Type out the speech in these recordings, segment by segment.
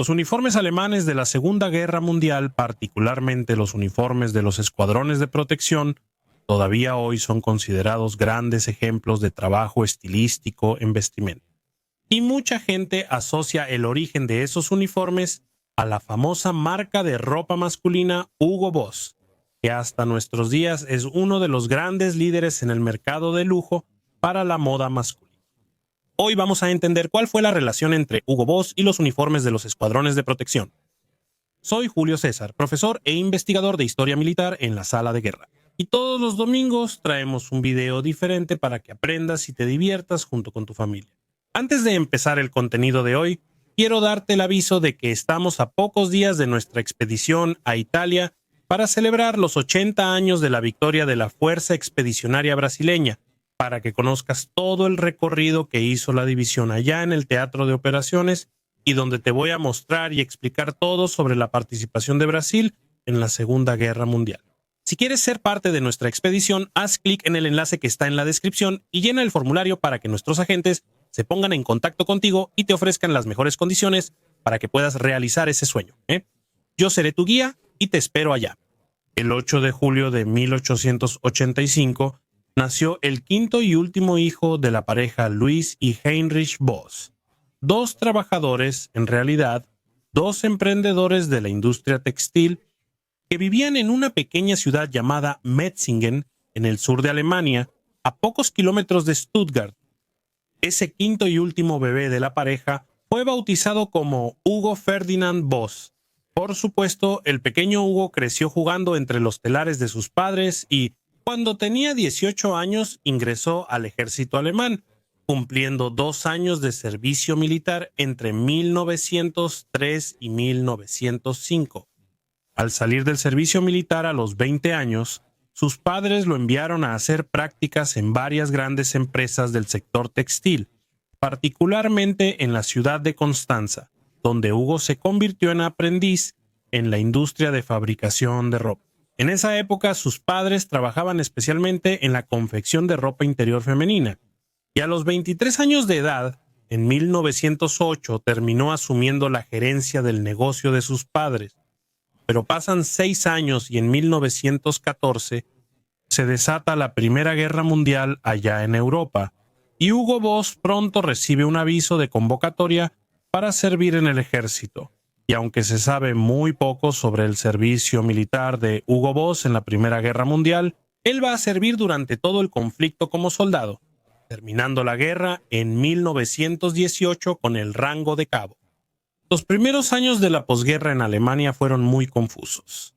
Los uniformes alemanes de la Segunda Guerra Mundial, particularmente los uniformes de los escuadrones de protección, todavía hoy son considerados grandes ejemplos de trabajo estilístico en vestimenta. Y mucha gente asocia el origen de esos uniformes a la famosa marca de ropa masculina Hugo Boss, que hasta nuestros días es uno de los grandes líderes en el mercado de lujo para la moda masculina. Hoy vamos a entender cuál fue la relación entre Hugo Boss y los uniformes de los escuadrones de protección. Soy Julio César, profesor e investigador de historia militar en la sala de guerra. Y todos los domingos traemos un video diferente para que aprendas y te diviertas junto con tu familia. Antes de empezar el contenido de hoy, quiero darte el aviso de que estamos a pocos días de nuestra expedición a Italia para celebrar los 80 años de la victoria de la Fuerza Expedicionaria Brasileña, para que conozcas todo el recorrido que hizo la división allá en el Teatro de Operaciones y donde te voy a mostrar y explicar todo sobre la participación de Brasil en la Segunda Guerra Mundial. Si quieres ser parte de nuestra expedición, haz clic en el enlace que está en la descripción y llena el formulario para que nuestros agentes se pongan en contacto contigo y te ofrezcan las mejores condiciones para que puedas realizar ese sueño. Yo seré tu guía y te espero allá. El 8 de julio de 1885 nació el quinto y último hijo de la pareja Luis y Heinrich Boss, dos trabajadores, en realidad, dos emprendedores de la industria textil que vivían en una pequeña ciudad llamada Metzingen, en el sur de Alemania, a pocos kilómetros de Stuttgart. Ese quinto y último bebé de la pareja fue bautizado como Hugo Ferdinand Boss. Por supuesto, el pequeño Hugo creció jugando entre los telares de sus padres y, cuando tenía 18 años, ingresó al ejército alemán, cumpliendo 2 años de servicio militar entre 1903 y 1905. Al salir del servicio militar a los 20 años, sus padres lo enviaron a hacer prácticas en varias grandes empresas del sector textil, particularmente en la ciudad de Constanza, donde Hugo se convirtió en aprendiz en la industria de fabricación de ropa. En esa época, sus padres trabajaban especialmente en la confección de ropa interior femenina, y a los 23 años de edad, en 1908, terminó asumiendo la gerencia del negocio de sus padres. Pero pasan 6 años y en 1914 se desata la Primera Guerra Mundial allá en Europa, y Hugo Boss pronto recibe un aviso de convocatoria para servir en el ejército. Y aunque se sabe muy poco sobre el servicio militar de Hugo Boss en la Primera Guerra Mundial, él va a servir durante todo el conflicto como soldado, terminando la guerra en 1918 con el rango de cabo. Los primeros años de la posguerra en Alemania fueron muy confusos,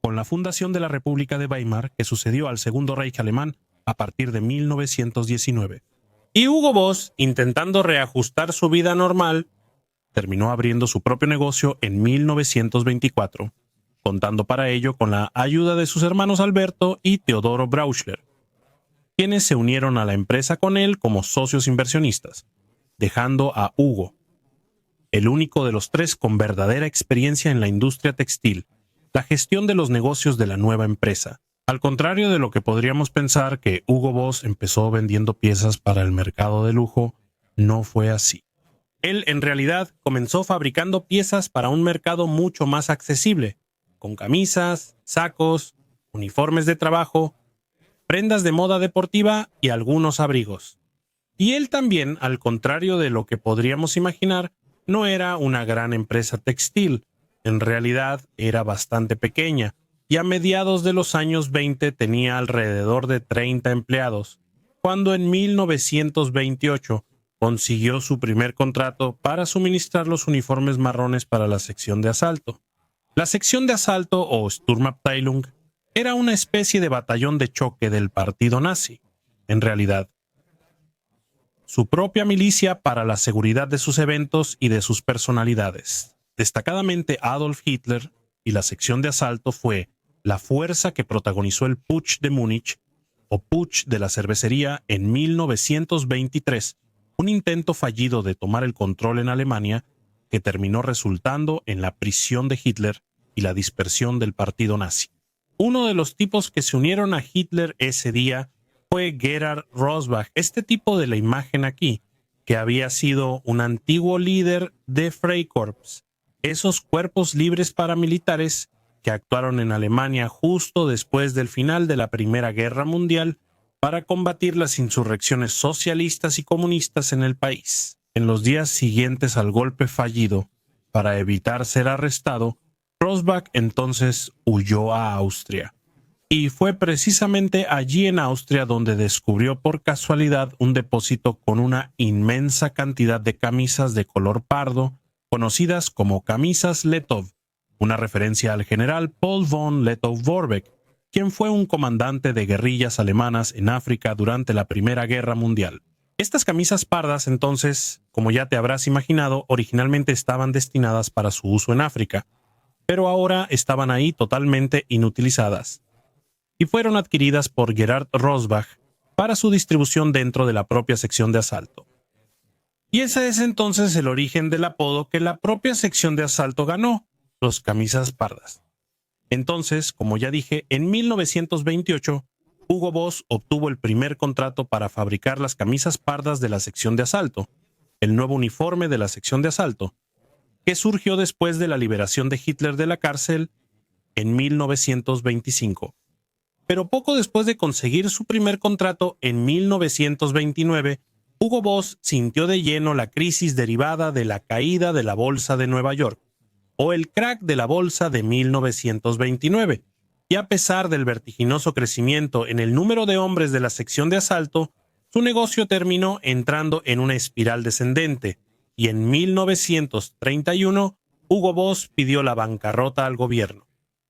con la fundación de la República de Weimar, que sucedió al Segundo Reich alemán a partir de 1919. Y Hugo Boss, intentando reajustar su vida normal, terminó abriendo su propio negocio en 1924, contando para ello con la ayuda de sus hermanos Alberto y Teodoro Brauchler, quienes se unieron a la empresa con él como socios inversionistas, dejando a Hugo, el único de los tres con verdadera experiencia en la industria textil, la gestión de los negocios de la nueva empresa. Al contrario de lo que podríamos pensar que Hugo Boss empezó vendiendo piezas para el mercado de lujo, no fue así. Él en realidad comenzó fabricando piezas para un mercado mucho más accesible, con camisas, sacos, uniformes de trabajo, prendas de moda deportiva y algunos abrigos. Y él también, al contrario de lo que podríamos imaginar, no era una gran empresa textil. En realidad era bastante pequeña y a mediados de los años 20 tenía alrededor de 30 empleados, cuando en 1928 consiguió su primer contrato para suministrar los uniformes marrones para la sección de asalto. La sección de asalto, o Sturmabteilung, era una especie de batallón de choque del partido nazi, en realidad. Su propia milicia para la seguridad de sus eventos y de sus personalidades. Destacadamente Adolf Hitler, y la sección de asalto fue la fuerza que protagonizó el Putsch de Múnich, o Putsch de la cervecería en 1923, un intento fallido de tomar el control en Alemania que terminó resultando en la prisión de Hitler y la dispersión del partido nazi. Uno de los tipos que se unieron a Hitler ese día fue Gerhard Rosbach, este tipo de la imagen aquí, que había sido un antiguo líder de Freikorps, esos cuerpos libres paramilitares que actuaron en Alemania justo después del final de la Primera Guerra Mundial para combatir las insurrecciones socialistas y comunistas en el país. En los días siguientes al golpe fallido, para evitar ser arrestado, Rosbach entonces huyó a Austria. Y fue precisamente allí en Austria donde descubrió por casualidad un depósito con una inmensa cantidad de camisas de color pardo, conocidas como camisas Letov, una referencia al general Paul von Lettow-Vorbeck, quien fue un comandante de guerrillas alemanas en África durante la Primera Guerra Mundial. Estas camisas pardas, entonces, como ya te habrás imaginado, originalmente estaban destinadas para su uso en África, pero ahora estaban ahí totalmente inutilizadas, y fueron adquiridas por Gerhard Rosbach para su distribución dentro de la propia sección de asalto. Y ese es entonces el origen del apodo que la propia sección de asalto ganó, los camisas pardas. Entonces, como ya dije, en 1928, Hugo Boss obtuvo el primer contrato para fabricar las camisas pardas de la sección de asalto, el nuevo uniforme de la sección de asalto, que surgió después de la liberación de Hitler de la cárcel en 1925. Pero poco después de conseguir su primer contrato en 1929, Hugo Boss sintió de lleno la crisis derivada de la caída de la Bolsa de Nueva York, o el crack de la bolsa de 1929, y a pesar del vertiginoso crecimiento en el número de hombres de la sección de asalto, su negocio terminó entrando en una espiral descendente, y en 1931 Hugo Boss pidió la bancarrota al gobierno.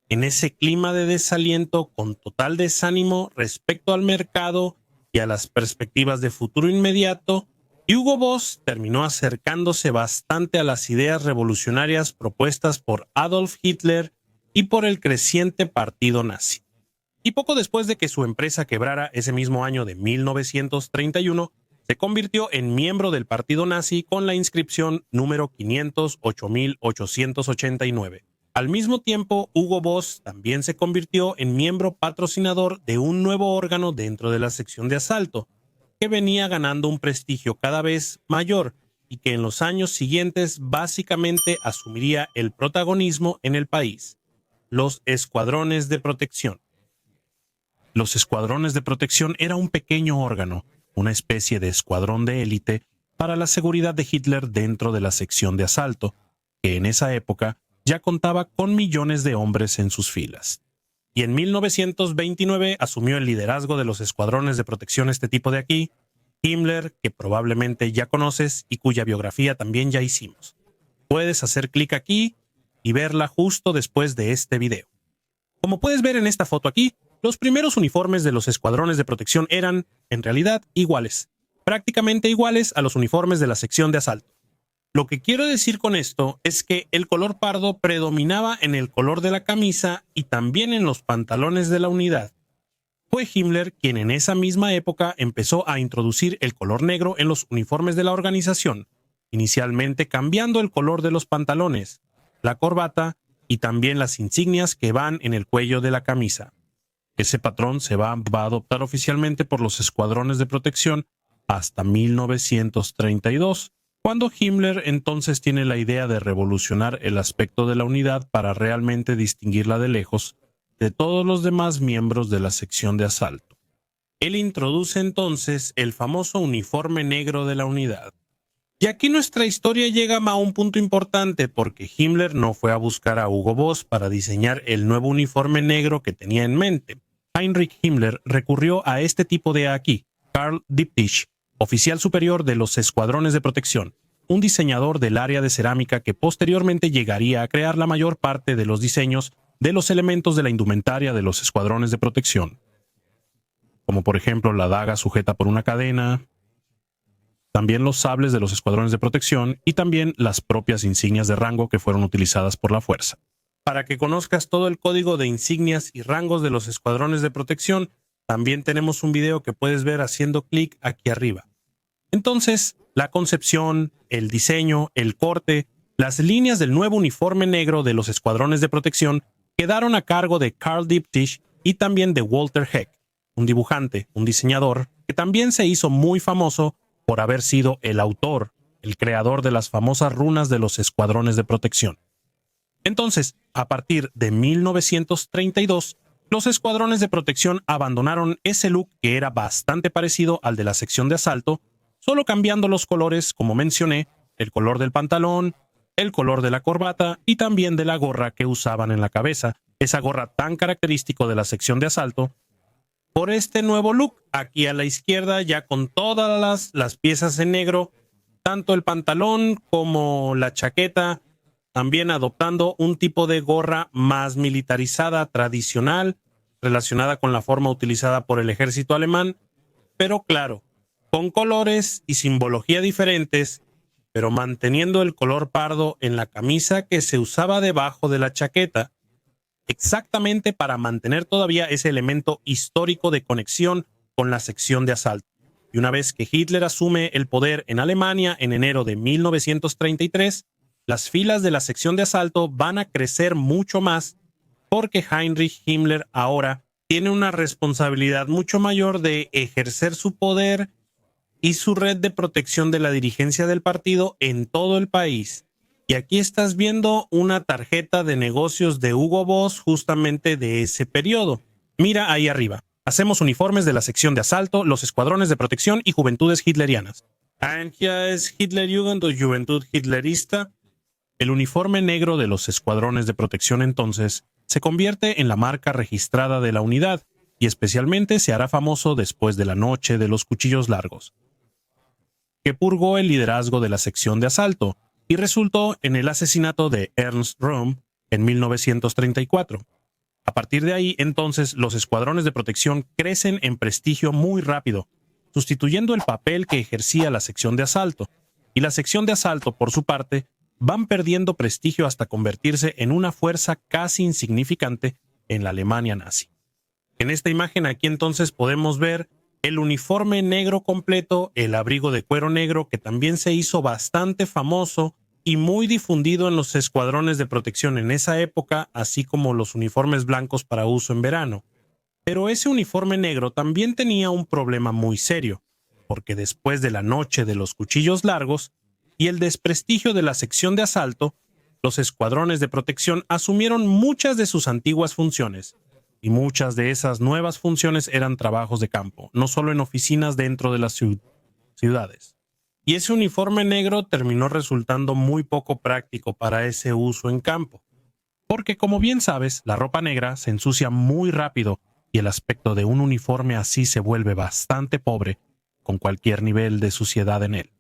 En ese clima de desaliento, con total desánimo respecto al mercado y a las perspectivas de futuro inmediato, Hugo Boss terminó acercándose bastante a las ideas revolucionarias propuestas por Adolf Hitler y por el creciente partido nazi. Y poco después de que su empresa quebrara ese mismo año de 1931, se convirtió en miembro del partido nazi con la inscripción número 508.889. Al mismo tiempo, Hugo Boss también se convirtió en miembro patrocinador de un nuevo órgano dentro de la sección de asalto, que venía ganando un prestigio cada vez mayor y que en los años siguientes básicamente asumiría el protagonismo en el país: los escuadrones de protección. Los escuadrones de protección era un pequeño órgano, una especie de escuadrón de élite para la seguridad de Hitler dentro de la sección de asalto, que en esa época ya contaba con millones de hombres en sus filas. Y en 1929 asumió el liderazgo de los escuadrones de protección este tipo de aquí, Himmler, que probablemente ya conoces y cuya biografía también ya hicimos. Puedes hacer clic aquí y verla justo después de este video. Como puedes ver en esta foto aquí, los primeros uniformes de los escuadrones de protección eran, en realidad, iguales, prácticamente iguales a los uniformes de la sección de asalto. Lo que quiero decir con esto es que el color pardo predominaba en el color de la camisa y también en los pantalones de la unidad. Fue Himmler quien en esa misma época empezó a introducir el color negro en los uniformes de la organización, inicialmente cambiando el color de los pantalones, la corbata y también las insignias que van en el cuello de la camisa. Ese patrón se va a adoptar oficialmente por los escuadrones de protección hasta 1932, cuando Himmler entonces tiene la idea de revolucionar el aspecto de la unidad para realmente distinguirla de lejos de todos los demás miembros de la sección de asalto. Él introduce entonces el famoso uniforme negro de la unidad. Y aquí nuestra historia llega a un punto importante porque Himmler no fue a buscar a Hugo Boss para diseñar el nuevo uniforme negro que tenía en mente. Heinrich Himmler recurrió a este tipo de aquí, Karl Dietrich, oficial superior de los escuadrones de protección, un diseñador del área de cerámica que posteriormente llegaría a crear la mayor parte de los diseños de los elementos de la indumentaria de los escuadrones de protección, como por ejemplo la daga sujeta por una cadena, también los sables de los escuadrones de protección y también las propias insignias de rango que fueron utilizadas por la fuerza. Para que conozcas todo el código de insignias y rangos de los escuadrones de protección, también tenemos un video que puedes ver haciendo clic aquí arriba. Entonces, la concepción, el diseño, el corte, las líneas del nuevo uniforme negro de los escuadrones de protección quedaron a cargo de Karl Dietrich y también de Walter Heck, un dibujante, un diseñador, que también se hizo muy famoso por haber sido el autor, el creador de las famosas runas de los escuadrones de protección. Entonces, a partir de 1932, los escuadrones de protección abandonaron ese look que era bastante parecido al de la sección de asalto, solo cambiando los colores, como mencioné, el color del pantalón, el color de la corbata y también de la gorra que usaban en la cabeza, esa gorra tan característico de la sección de asalto, por este nuevo look, aquí a la izquierda ya con todas las piezas en negro, tanto el pantalón como la chaqueta, también adoptando un tipo de gorra más militarizada, tradicional, relacionada con la forma utilizada por el ejército alemán, pero claro, con colores y simbología diferentes, pero manteniendo el color pardo en la camisa que se usaba debajo de la chaqueta, exactamente para mantener todavía ese elemento histórico de conexión con la sección de asalto. Y una vez que Hitler asume el poder en Alemania en enero de 1933, las filas de la sección de asalto van a crecer mucho más porque Heinrich Himmler ahora tiene una responsabilidad mucho mayor de ejercer su poder y su red de protección de la dirigencia del partido en todo el país. Y aquí estás viendo una tarjeta de negocios de Hugo Boss justamente de ese periodo. Mira ahí arriba. Hacemos uniformes de la sección de asalto, los escuadrones de protección y juventudes hitlerianas. Aquí es Hitlerjugend o Juventud Hitlerista. El uniforme negro de los escuadrones de protección entonces se convierte en la marca registrada de la unidad y especialmente se hará famoso después de la noche de los cuchillos largos, que purgó el liderazgo de la sección de asalto y resultó en el asesinato de Ernst Röhm en 1934. A partir de ahí, entonces, los escuadrones de protección crecen en prestigio muy rápido, sustituyendo el papel que ejercía la sección de asalto, y la sección de asalto, por su parte, van perdiendo prestigio hasta convertirse en una fuerza casi insignificante en la Alemania nazi. En esta imagen aquí entonces podemos ver el uniforme negro completo, el abrigo de cuero negro que también se hizo bastante famoso y muy difundido en los escuadrones de protección en esa época, así como los uniformes blancos para uso en verano. Pero ese uniforme negro también tenía un problema muy serio, porque después de la noche de los cuchillos largos y el desprestigio de la sección de asalto, los escuadrones de protección asumieron muchas de sus antiguas funciones, y muchas de esas nuevas funciones eran trabajos de campo, no solo en oficinas dentro de las ciudades. Y ese uniforme negro terminó resultando muy poco práctico para ese uso en campo, porque como bien sabes, la ropa negra se ensucia muy rápido y el aspecto de un uniforme así se vuelve bastante pobre con cualquier nivel de suciedad en él.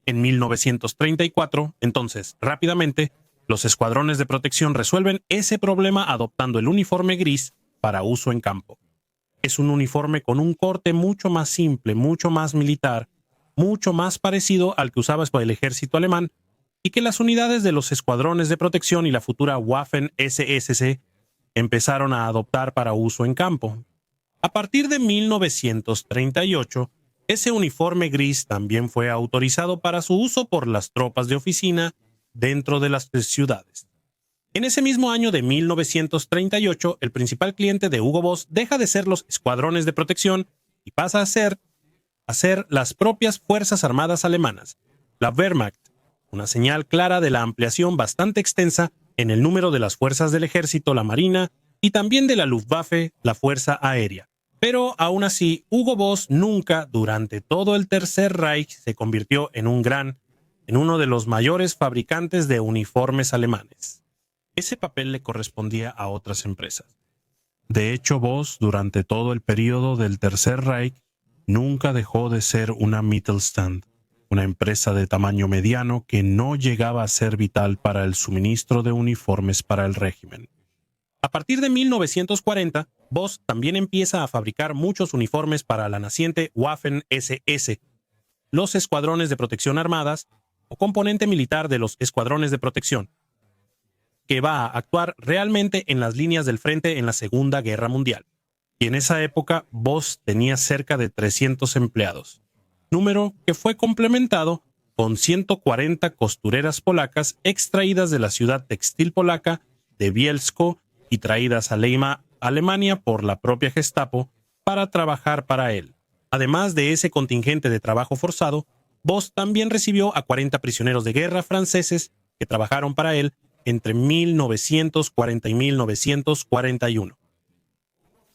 En 1934, entonces, rápidamente, los escuadrones de protección resuelven ese problema adoptando el uniforme gris para uso en campo. Es un uniforme con un corte mucho más simple, mucho más militar, mucho más parecido al que usaba el ejército alemán y que las unidades de los escuadrones de protección y la futura Waffen-SSC empezaron a adoptar para uso en campo. A partir de 1938, ese uniforme gris también fue autorizado para su uso por las tropas de oficina dentro de las ciudades. En ese mismo año de 1938, el principal cliente de Hugo Boss deja de ser los escuadrones de protección y pasa a ser las propias Fuerzas Armadas alemanas, la Wehrmacht, una señal clara de la ampliación bastante extensa en el número de las fuerzas del ejército, la marina y también de la Luftwaffe, la fuerza aérea. Pero aún así, Hugo Boss nunca, durante todo el Tercer Reich, se convirtió en uno de los mayores fabricantes de uniformes alemanes. Ese papel le correspondía a otras empresas. De hecho, Boss, durante todo el periodo del Tercer Reich, nunca dejó de ser una Mittelstand, una empresa de tamaño mediano que no llegaba a ser vital para el suministro de uniformes para el régimen. A partir de 1940, Boss también empieza a fabricar muchos uniformes para la naciente Waffen-SS, los escuadrones de protección armadas o componente militar de los escuadrones de protección, que va a actuar realmente en las líneas del frente en la Segunda Guerra Mundial. Y en esa época, Boss tenía cerca de 300 empleados, número que fue complementado con 140 costureras polacas extraídas de la ciudad textil polaca de Bielsko y traídas a Alemania por la propia Gestapo para trabajar para él. Además de ese contingente de trabajo forzado, Boss también recibió a 40 prisioneros de guerra franceses que trabajaron para él entre 1940 y 1941.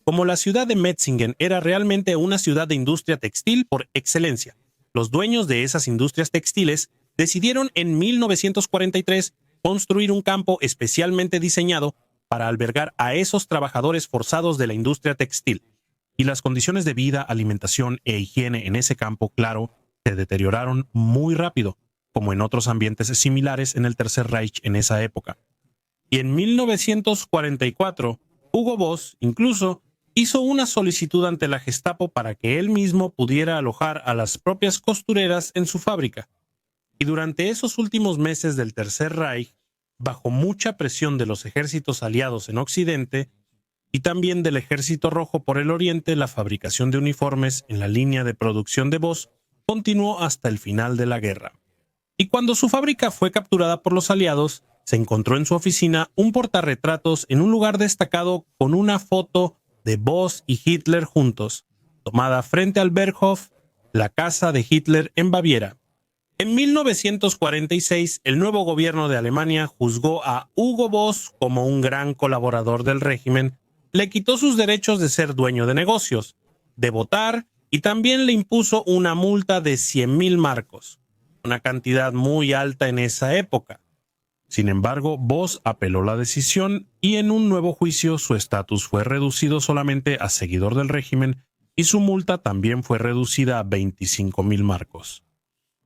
Como la ciudad de Metzingen era realmente una ciudad de industria textil por excelencia, los dueños de esas industrias textiles decidieron en 1943 construir un campo especialmente diseñado para albergar a esos trabajadores forzados de la industria textil. Y las condiciones de vida, alimentación e higiene en ese campo, claro, se deterioraron muy rápido, como en otros ambientes similares en el Tercer Reich en esa época. Y en 1944, Hugo Boss incluso hizo una solicitud ante la Gestapo para que él mismo pudiera alojar a las propias costureras en su fábrica. Y durante esos últimos meses del Tercer Reich, bajo mucha presión de los ejércitos aliados en Occidente y también del Ejército Rojo por el Oriente, la fabricación de uniformes en la línea de producción de Boss continuó hasta el final de la guerra. Y cuando su fábrica fue capturada por los aliados, se encontró en su oficina un portarretratos en un lugar destacado con una foto de Boss y Hitler juntos, tomada frente al Berghof, la casa de Hitler en Baviera. En 1946, el nuevo gobierno de Alemania juzgó a Hugo Boss como un gran colaborador del régimen, le quitó sus derechos de ser dueño de negocios, de votar y también le impuso una multa de 100.000 marcos, una cantidad muy alta en esa época. Sin embargo, Boss apeló la decisión y en un nuevo juicio su estatus fue reducido solamente a seguidor del régimen y su multa también fue reducida a 25.000 marcos.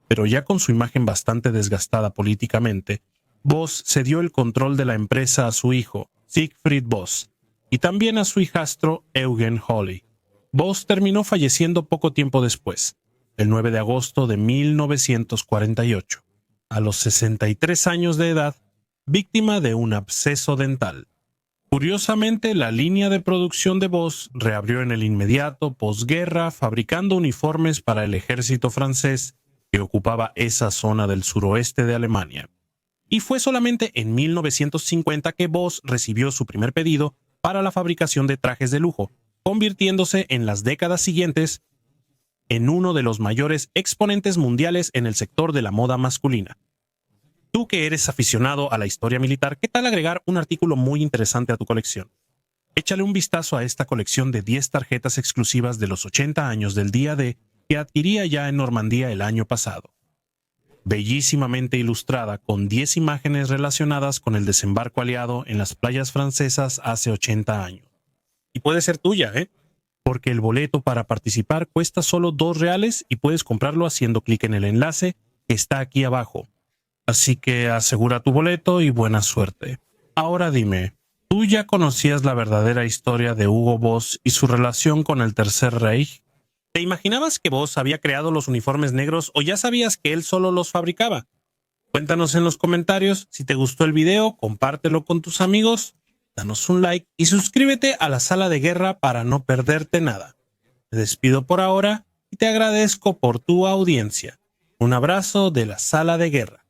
Pero ya con su imagen bastante desgastada políticamente, Boss cedió el control de la empresa a su hijo, Siegfried Boss, y también a su hijastro, Eugen Holly. Boss terminó falleciendo poco tiempo después, el 9 de agosto de 1948, a los 63 años de edad, víctima de un absceso dental. Curiosamente, la línea de producción de Boss reabrió en el inmediato posguerra, fabricando uniformes para el ejército francés que ocupaba esa zona del suroeste de Alemania. Y fue solamente en 1950 que Boss recibió su primer pedido para la fabricación de trajes de lujo, convirtiéndose en las décadas siguientes en uno de los mayores exponentes mundiales en el sector de la moda masculina. Tú que eres aficionado a la historia militar, ¿qué tal agregar un artículo muy interesante a tu colección? Échale un vistazo a esta colección de 10 tarjetas exclusivas de los 80 años del día D que adquiría ya en Normandía el año pasado. Bellísimamente ilustrada con 10 imágenes relacionadas con el desembarco aliado en las playas francesas hace 80 años. Y puede ser tuya, porque el boleto para participar cuesta solo $2 y puedes comprarlo haciendo clic en el enlace que está aquí abajo. Así que asegura tu boleto y buena suerte. Ahora dime, ¿tú ya conocías la verdadera historia de Hugo Boss y su relación con el Tercer Reich? ¿Te imaginabas que Boss había creado los uniformes negros o ya sabías que él solo los fabricaba? Cuéntanos en los comentarios. Si te gustó el video, compártelo con tus amigos, danos un like y suscríbete a la Sala de Guerra para no perderte nada. Te despido por ahora y te agradezco por tu audiencia. Un abrazo de la Sala de Guerra.